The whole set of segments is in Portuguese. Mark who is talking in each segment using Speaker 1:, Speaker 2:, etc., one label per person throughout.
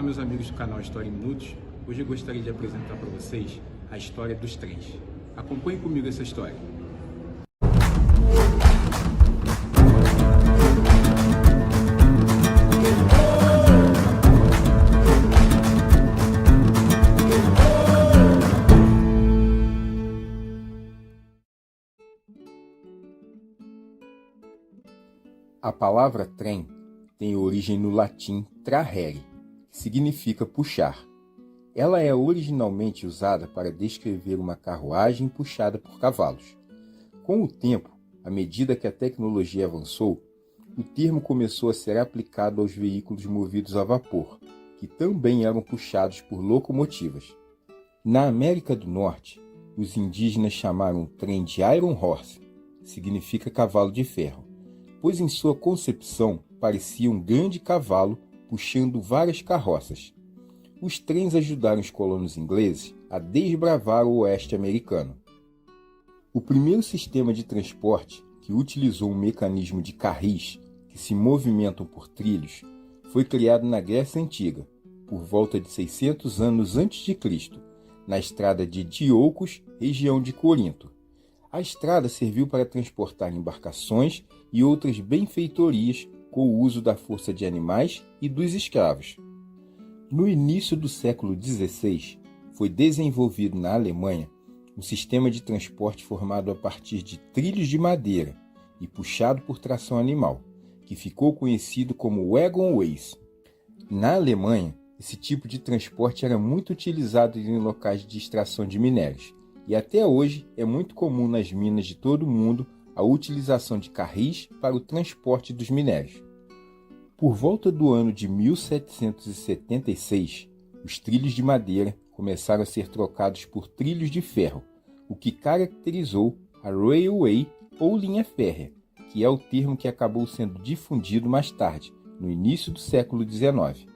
Speaker 1: meus amigos do canal História em Minutos. Hoje eu gostaria de apresentar para vocês a história dos trens. Acompanhe comigo essa história.
Speaker 2: A palavra trem tem origem no latim trahere, que significa puxar. Ela é originalmente usada para descrever uma carruagem puxada por cavalos. Com o tempo, à medida que a tecnologia avançou, o termo começou a ser aplicado aos veículos movidos a vapor, que também eram puxados por locomotivas. Na América do Norte, os indígenas chamaram o trem de Iron Horse, que significa cavalo de ferro, pois em sua concepção parecia um grande cavalo puxando várias carroças. Os trens ajudaram os colonos ingleses a desbravar o oeste americano. O primeiro sistema de transporte que utilizou um mecanismo de carris que se movimentam por trilhos foi criado na Grécia Antiga, por volta de 600 anos antes de Cristo, na estrada de Diocos, região de Corinto. A estrada serviu para transportar embarcações e outras benfeitorias com o uso da força de animais e dos escravos. No início do século XVI, foi desenvolvido na Alemanha um sistema de transporte formado a partir de trilhos de madeira e puxado por tração animal, que ficou conhecido como Wagonways. Na Alemanha, esse tipo de transporte era muito utilizado em locais de extração de minérios, e até hoje é muito comum nas minas de todo o mundo a utilização de carris para o transporte dos minérios. Por volta do ano de 1776, os trilhos de madeira começaram a ser trocados por trilhos de ferro, o que caracterizou a railway ou linha férrea, que é o termo que acabou sendo difundido mais tarde, no início do século XIX.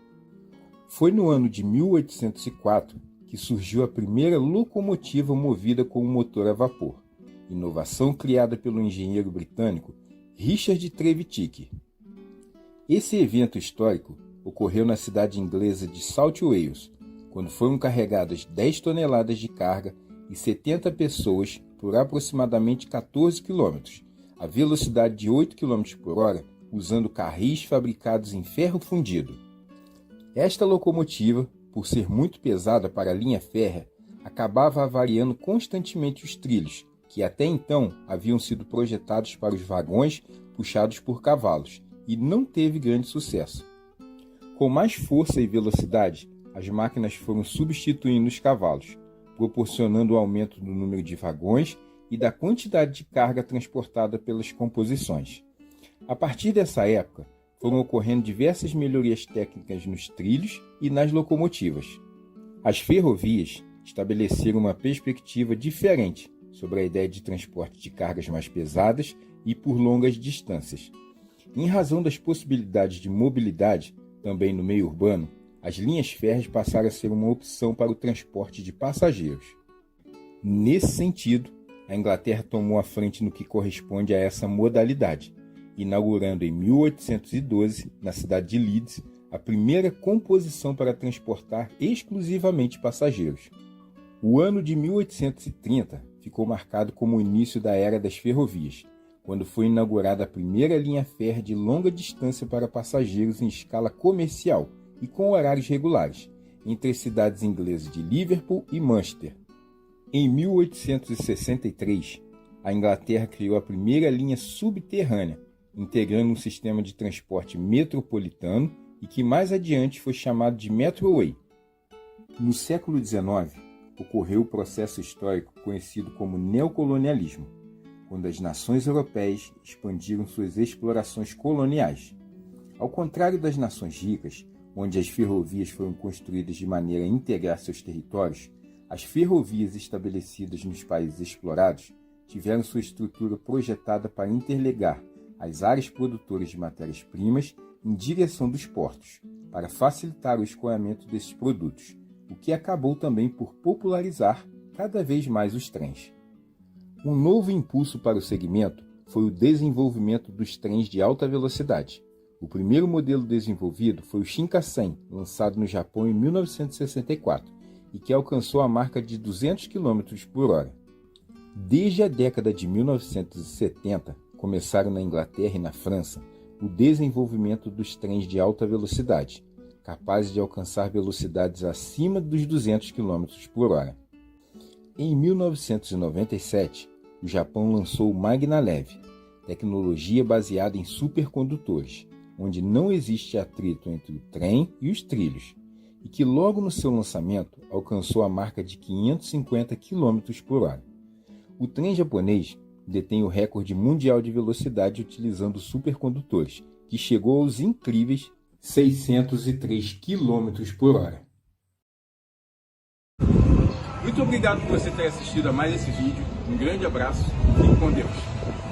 Speaker 2: Foi no ano de 1804 que surgiu a primeira locomotiva movida com um motor a vapor, inovação criada pelo engenheiro britânico Richard Trevithick. Esse evento histórico ocorreu na cidade inglesa de South Wales, quando foram carregadas 10 toneladas de carga e 70 pessoas por aproximadamente 14 km, a velocidade de 8 km por hora, usando carris fabricados em ferro fundido. Esta locomotiva, por ser muito pesada para a linha férrea, acabava avariando constantemente os trilhos, que até então haviam sido projetados para os vagões puxados por cavalos, e não teve grande sucesso. Com mais força e velocidade, as máquinas foram substituindo os cavalos, proporcionando o aumento do número de vagões e da quantidade de carga transportada pelas composições. A partir dessa época, foram ocorrendo diversas melhorias técnicas nos trilhos e nas locomotivas. As ferrovias estabeleceram uma perspectiva diferente sobre a ideia de transporte de cargas mais pesadas e por longas distâncias. Em razão das possibilidades de mobilidade, também no meio urbano, as linhas férreas passaram a ser uma opção para o transporte de passageiros. Nesse sentido, a Inglaterra tomou a frente no que corresponde a essa modalidade, inaugurando em 1812, na cidade de Leeds, a primeira composição para transportar exclusivamente passageiros. O ano de 1830 ficou marcado como o início da era das ferrovias, quando foi inaugurada a primeira linha férrea de longa distância para passageiros em escala comercial e com horários regulares, entre as cidades inglesas de Liverpool e Manchester. Em 1863, a Inglaterra criou a primeira linha subterrânea, integrando um sistema de transporte metropolitano e que mais adiante foi chamado de Metroway. No século XIX, ocorreu o processo histórico conhecido como neocolonialismo, quando as nações europeias expandiram suas explorações coloniais. Ao contrário das nações ricas, onde as ferrovias foram construídas de maneira a integrar seus territórios, as ferrovias estabelecidas nos países explorados tiveram sua estrutura projetada para interligar as áreas produtoras de matérias-primas em direção dos portos, para facilitar o escoamento desses produtos, o que acabou também por popularizar cada vez mais os trens. Um novo impulso para o segmento foi o desenvolvimento dos trens de alta velocidade, O primeiro modelo desenvolvido foi o Shinkansen, lançado no Japão em 1964, e que alcançou a marca de 200 km por hora. Desde a década de 1970, começaram na Inglaterra e na França o desenvolvimento dos trens de alta velocidade, capazes de alcançar velocidades acima dos 200 km por hora. Em 1997, o Japão lançou o Maglev, tecnologia baseada em supercondutores, onde não existe atrito entre o trem e os trilhos, e que logo no seu lançamento alcançou a marca de 550 km por hora. O trem japonês detém o recorde mundial de velocidade utilizando supercondutores, que chegou aos incríveis 603 km por hora.
Speaker 1: Muito obrigado por você ter assistido a mais esse vídeo. Um grande abraço e fique com Deus.